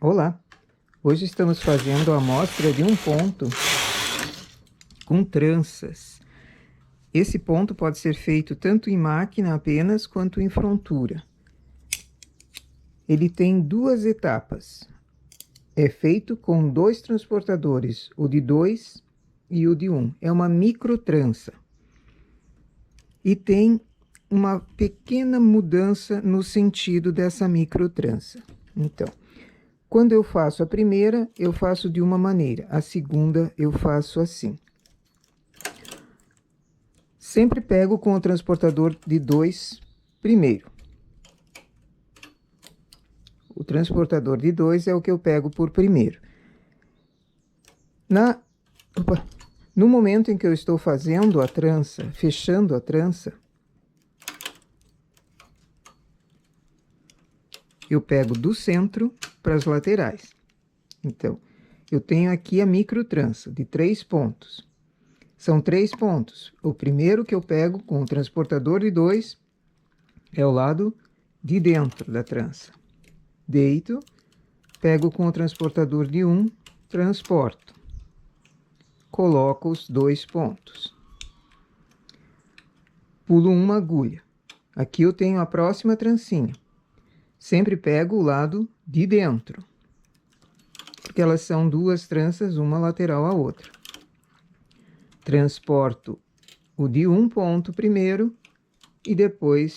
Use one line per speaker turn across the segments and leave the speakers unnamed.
Olá! Hoje estamos fazendo a amostra de um ponto com tranças. Esse ponto pode ser feito tanto em máquina apenas quanto em frontura. Ele tem duas etapas. É feito com dois transportadores, o de 2 e o de 1. É uma micro trança. E tem uma pequena mudança no sentido dessa micro trança. Então, quando eu faço a primeira, eu faço de uma maneira. A segunda, eu faço assim. Sempre pego com o transportador de 2 primeiro. O transportador de 2 é o que eu pego por primeiro. No momento em que eu estou fazendo a trança, fechando a trança, eu pego do centro para as laterais. Então, eu tenho aqui a micro trança de 3 pontos. São 3 pontos. O primeiro que eu pego com o transportador de 2 é o lado de dentro da trança. Deito, pego com o transportador de 1, transporto. Coloco os 2 pontos. Pulo uma agulha. Aqui eu tenho a próxima trancinha. Sempre pego o lado de dentro, porque elas são duas tranças, uma lateral à outra. Transporto o de 1 ponto primeiro e depois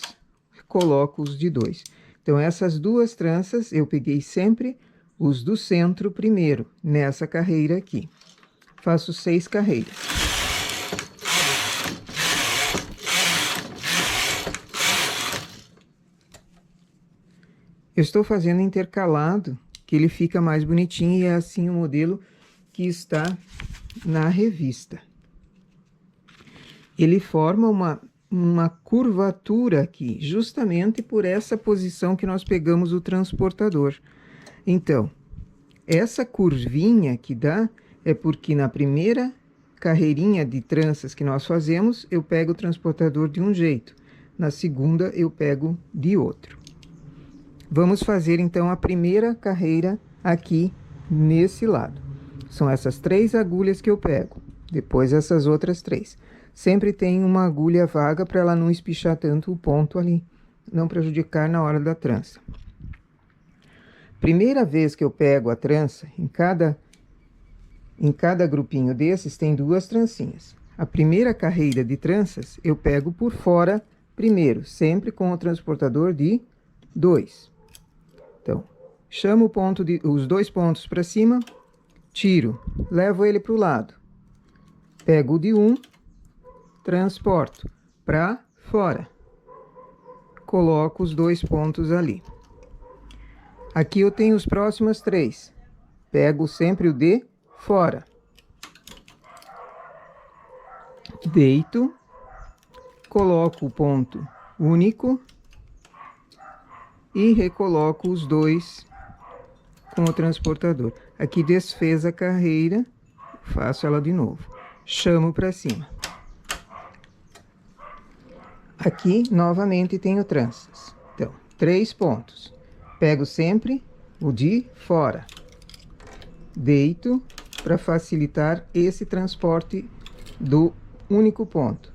coloco os de 2. Então, essas duas tranças eu peguei sempre os do centro primeiro, nessa carreira aqui. Faço 6 carreiras. Eu estou fazendo intercalado, que ele fica mais bonitinho e é assim o modelo que está na revista. Ele forma uma curvatura aqui, justamente por essa posição que nós pegamos o transportador. Então, essa curvinha que dá é porque na primeira carreirinha de tranças que nós fazemos, eu pego o transportador de um jeito. Na segunda, eu pego de outro. Vamos fazer, então, a primeira carreira aqui nesse lado. São essas 3 agulhas que eu pego, depois essas outras 3. Sempre tem uma agulha vaga para ela não espichar tanto o ponto ali, não prejudicar na hora da trança. Primeira vez que eu pego a trança, em cada grupinho desses tem 2 trancinhas. A primeira carreira de tranças eu pego por fora primeiro, sempre com o transportador de 2. Então, chamo os 2 pontos para cima, tiro, levo ele para o lado. Pego o de 1, transporto para fora. Coloco os 2 pontos ali. Aqui eu tenho os próximos 3. Pego sempre o de fora. Deito, coloco o ponto único e recoloco os 2 com o transportador. Aqui desfez a carreira, faço ela de novo. Chamo para cima. Aqui, novamente, tenho tranças. Então, 3 pontos. Pego sempre o de fora. Deito para facilitar esse transporte do único ponto.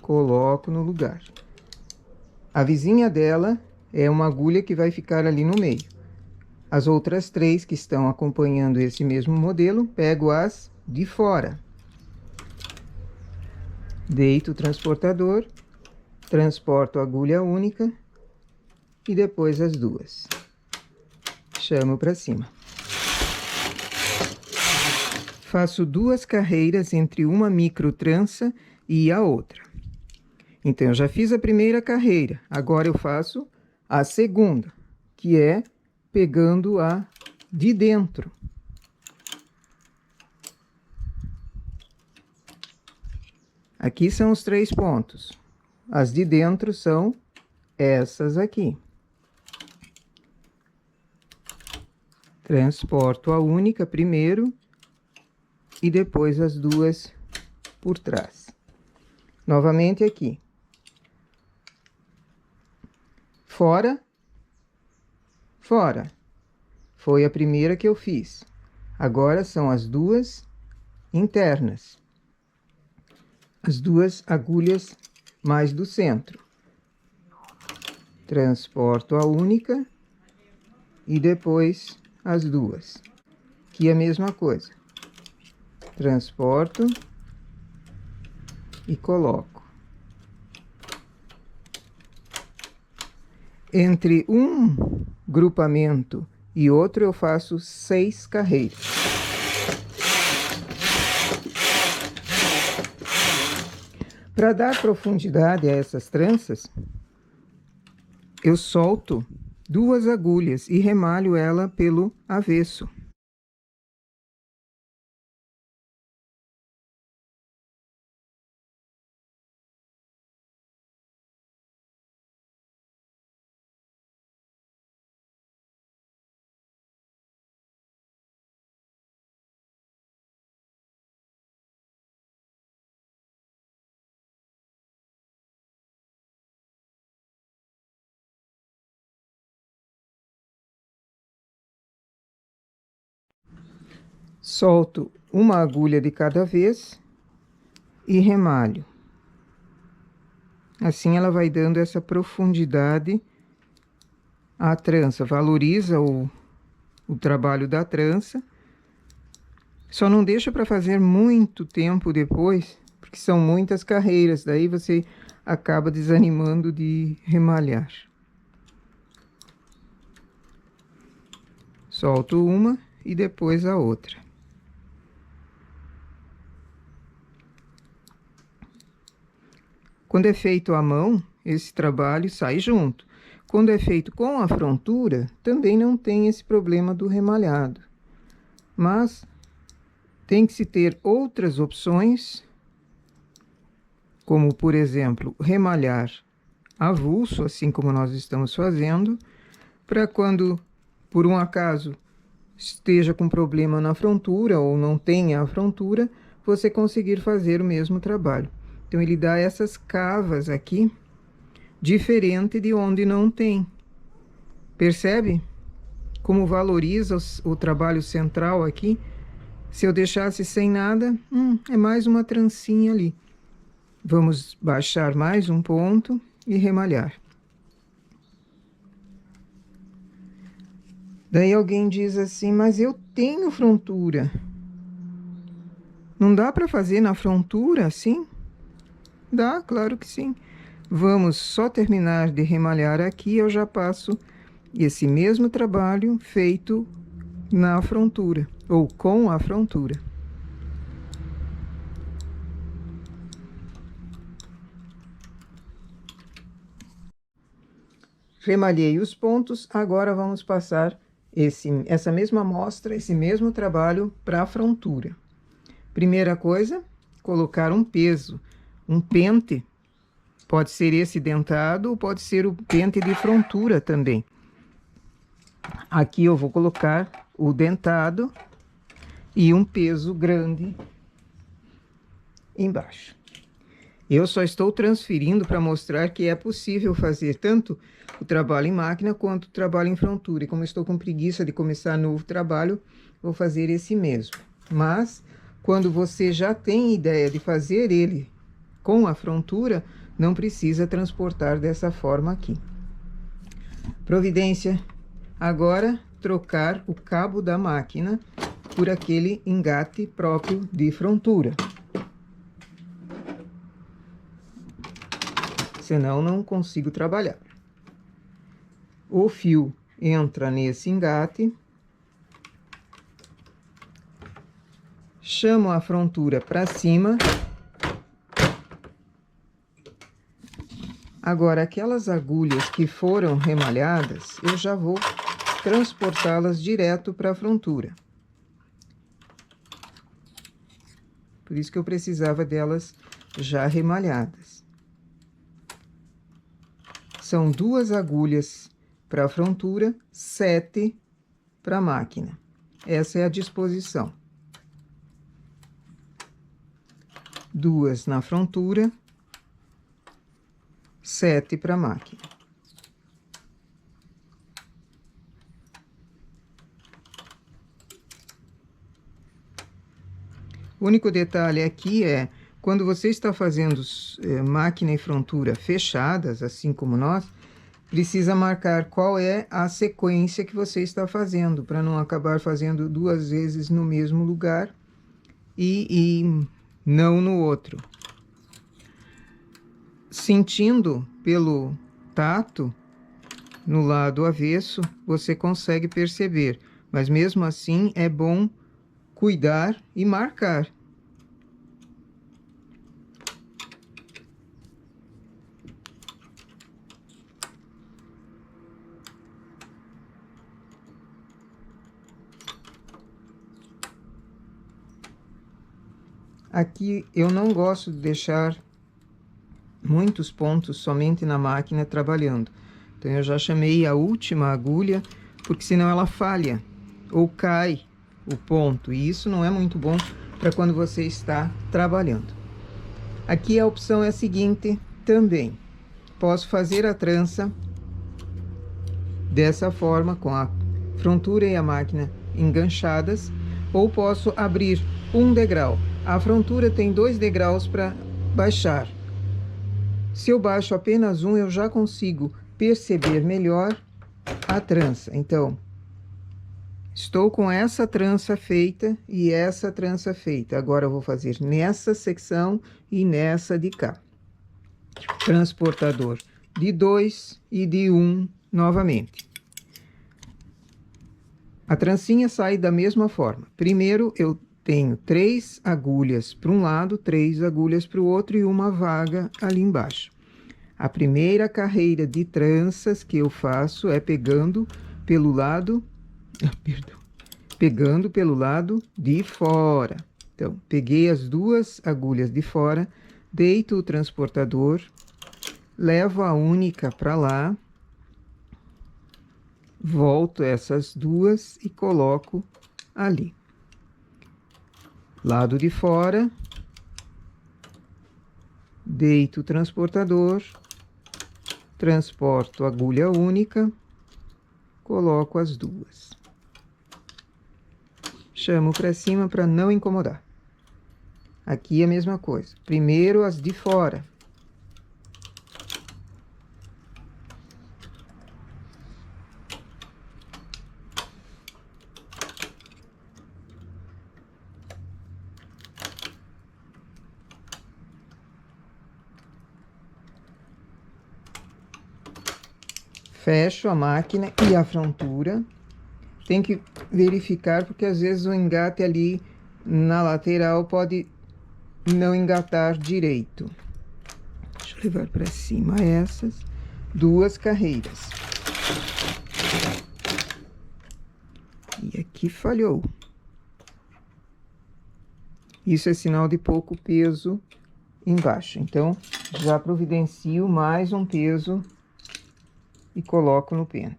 Coloco no lugar. A vizinha dela é uma agulha que vai ficar ali no meio. As outras 3 que estão acompanhando esse mesmo modelo, pego as de fora. Deito o transportador, transporto a agulha única e depois as 2. Chamo para cima. Faço 2 carreiras entre uma micro trança e a outra. Então, eu já fiz a primeira carreira, agora eu faço a segunda, que é pegando a de dentro. Aqui são os 3 pontos. As de dentro são essas aqui. Transporto a única primeiro e depois as 2 por trás. Novamente aqui. Fora, fora, Foi a primeira que eu fiz. Agora são as duas internas. As duas agulhas mais do centro. Transporto a única e depois as duas. Aqui é a mesma coisa. Transporto e coloco. Entre um grupamento e outro eu faço 6 carreiras. Para dar profundidade a essas tranças, eu solto 2 agulhas e remalho ela pelo avesso. Solto uma agulha de cada vez e remalho. Assim ela vai dando essa profundidade à trança, valoriza o trabalho da trança. Só não deixa para fazer muito tempo depois, porque são muitas carreiras, daí você acaba desanimando de remalhar. Solto uma e depois a outra. Quando é feito à mão, esse trabalho sai junto. Quando é feito com a frontura, também não tem esse problema do remalhado. Mas tem que se ter outras opções, como, por exemplo, remalhar avulso, assim como nós estamos fazendo, para quando, por um acaso, esteja com problema na frontura ou não tenha a frontura, você conseguir fazer o mesmo trabalho. Então, ele dá essas cavas aqui, diferente de onde não tem. Percebe como valoriza o trabalho central aqui? Se eu deixasse sem nada, é mais uma trancinha ali. Vamos baixar mais um ponto e remalhar. Daí alguém diz assim, mas eu tenho frontura. Não dá para fazer na frontura assim? Dá, claro que sim. Vamos só terminar de remalhar aqui, eu já passo esse mesmo trabalho feito na frontura, ou com a frontura. Remalhei os pontos, agora vamos passar essa mesma amostra, esse mesmo trabalho para a frontura. Primeira coisa, colocar um peso, um pente. Pode ser esse dentado ou pode ser o pente de frontura também. Aqui eu vou colocar o dentado e um peso grande embaixo. Eu só estou transferindo para mostrar que é possível fazer tanto o trabalho em máquina quanto o trabalho em frontura. E como estou com preguiça de começar novo trabalho, vou fazer esse mesmo. Mas, quando você já tem ideia de fazer ele com a frontura, não precisa transportar dessa forma aqui. Providência. Agora, trocar o cabo da máquina por aquele engate próprio de frontura. Senão não consigo trabalhar. O fio entra nesse engate. Chamo a frontura para cima. Agora, aquelas agulhas que foram remalhadas, eu já vou transportá-las direto para a frontura. Por isso que eu precisava delas já remalhadas. São 2 agulhas para a frontura, 7 para a máquina. Essa é a disposição. 2 na frontura, 7 para a máquina. O único detalhe aqui é, quando você está fazendo máquina e frontura fechadas, assim como nós, precisa marcar qual é a sequência que você está fazendo, para não acabar fazendo 2 vezes no mesmo lugar e não no outro. Sentindo pelo tato, no lado avesso, você consegue perceber, mas mesmo assim é bom cuidar e marcar. Aqui eu não gosto de deixar muitos pontos somente na máquina trabalhando. Então eu já chamei a última agulha, porque senão ela falha ou cai o ponto, e isso não é muito bom para quando você está trabalhando. Aqui a opção é a seguinte também: posso fazer a trança dessa forma, com a frontura e a máquina enganchadas, ou posso abrir um degrau. A frontura tem 2 degraus para baixar. Se eu baixo apenas um, eu já consigo perceber melhor a trança. Então, estou com essa trança feita e essa trança feita. Agora eu vou fazer nessa secção e nessa de cá. Transportador de 2 e de 1 novamente. A trancinha sai da mesma forma. Primeiro eu tenho 3 agulhas para um lado, 3 agulhas para o outro e uma vaga ali embaixo. A primeira carreira de tranças que eu faço é pegando pelo lado, pegando pelo lado de fora. Então, peguei as 2 agulhas de fora, deito o transportador, levo a única para lá, volto essas 2 e coloco ali. Lado de fora, deito o transportador, transporto a agulha única, coloco as 2. Chamo para cima para não incomodar. Aqui é a mesma coisa. Primeiro as de fora. Fecho a máquina e a frontura. Tem que verificar, porque às vezes o engate ali na lateral pode não engatar direito. Deixa eu levar para cima essas 2 carreiras. E aqui falhou. Isso é sinal de pouco peso embaixo. Então, já providencio mais um peso e coloco no pente.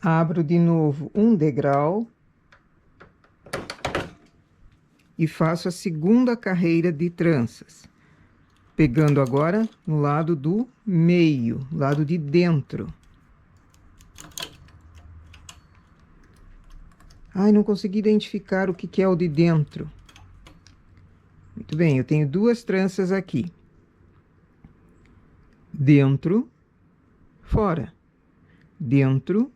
Abro de novo um degrau e faço a segunda carreira de tranças, pegando agora no lado do meio, lado de dentro. Ai, não consegui identificar o que é o de dentro. Muito bem, eu tenho 2 tranças aqui. Dentro, fora. Dentro,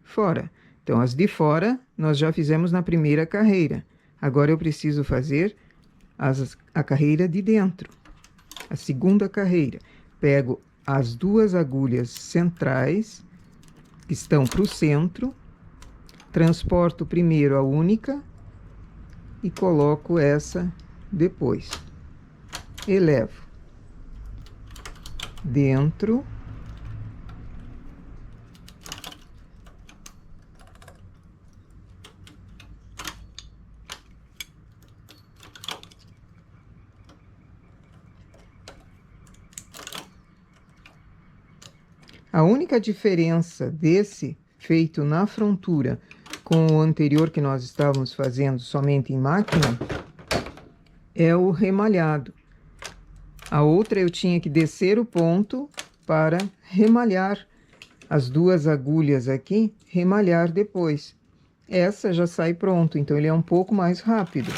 fora. Então, as de fora nós já fizemos na primeira carreira. Agora eu preciso fazer a carreira de dentro. A segunda carreira. Pego as 2 agulhas centrais, que estão para o centro, transporto primeiro a única e coloco essa depois. Elevo. Dentro. A única diferença desse feito na frontura com o anterior que nós estávamos fazendo somente em máquina é o remalhado. A outra eu tinha que descer o ponto para remalhar as duas agulhas aqui, remalhar depois. Essa já sai pronto, então ele é um pouco mais rápido.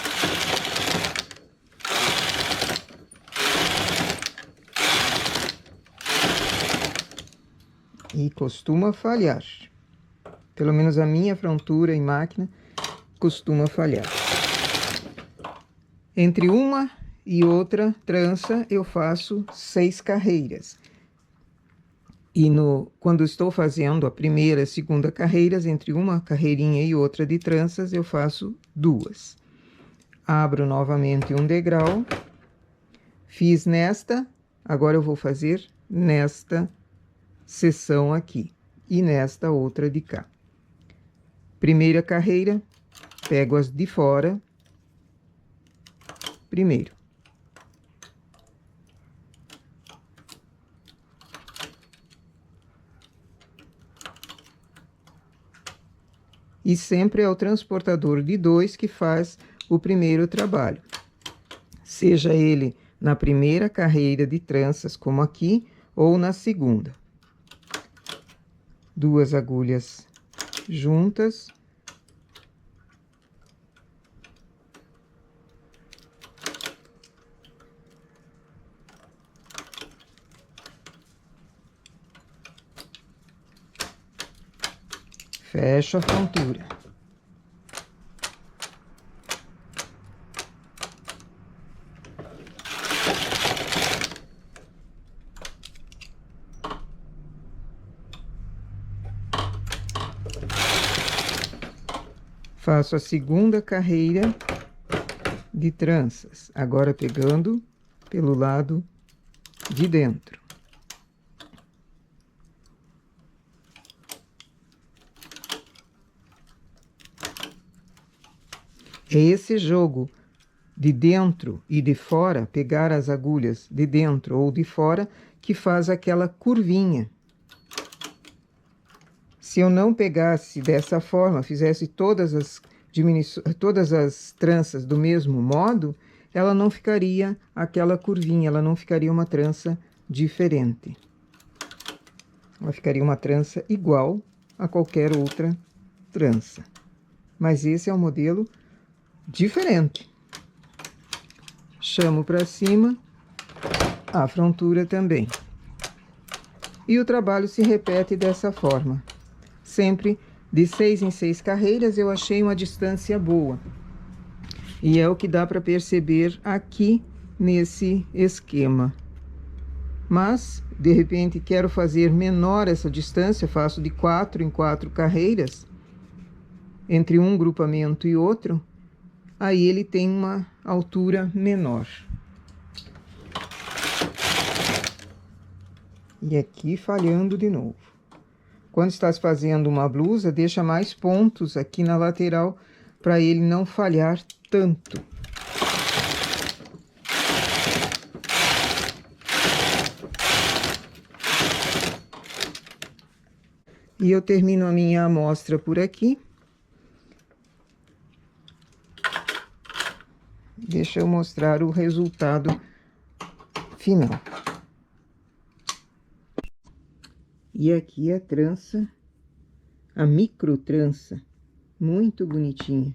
E costuma falhar. Pelo menos a minha frontura em máquina costuma falhar. Entre uma e outra trança eu faço 6 carreiras. E quando estou fazendo a primeira e a segunda carreiras, entre uma carreirinha e outra de tranças, eu faço 2. Abro novamente um degrau. Fiz nesta, agora eu vou fazer nesta seção aqui e nesta outra de cá. Primeira carreira, pego as de fora primeiro. E sempre é o transportador de 2 que faz o primeiro trabalho. Seja ele na primeira carreira de tranças, como aqui, ou na segunda. 2 agulhas juntas. Fecho a frontura. Faço a segunda carreira de tranças, agora pegando pelo lado de dentro. É esse jogo de dentro e de fora, pegar as agulhas de dentro ou de fora, que faz aquela curvinha. Se eu não pegasse dessa forma, fizesse todas as tranças do mesmo modo, ela não ficaria aquela curvinha, ela não ficaria uma trança diferente. Ela ficaria uma trança igual a qualquer outra trança. Mas esse é um modelo diferente. Chamo para cima a frontura também. E o trabalho se repete dessa forma. Sempre de 6 em 6 carreiras, eu achei uma distância boa. E é o que dá para perceber aqui nesse esquema. Mas, de repente, quero fazer menor essa distância, faço de 4 em 4 carreiras, entre um grupamento e outro, aí ele tem uma altura menor. E aqui falhando de novo. Quando estás fazendo uma blusa, deixa mais pontos aqui na lateral para ele não falhar tanto. E eu termino a minha amostra por aqui. Deixa eu mostrar o resultado final. E aqui a trança, a micro trança, muito bonitinha.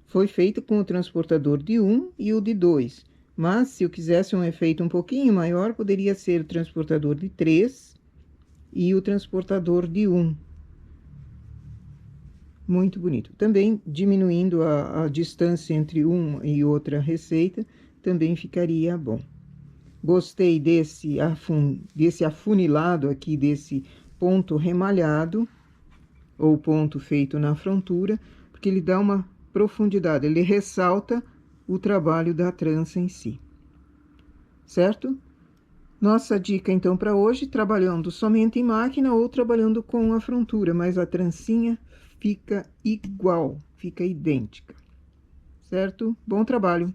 Foi feito com o transportador de 1 e o de 2, mas se eu quisesse um efeito um pouquinho maior, poderia ser o transportador de 3 e o transportador de 1. Muito bonito. Também diminuindo a distância entre uma e outra receita, também ficaria bom. Gostei desse afunilado aqui, desse ponto remalhado, ou ponto feito na frontura, porque ele dá uma profundidade, ele ressalta o trabalho da trança em si. Certo? Nossa dica, então, para hoje, trabalhando somente em máquina ou trabalhando com a frontura, mas a trancinha fica igual, fica idêntica. Certo? Bom trabalho!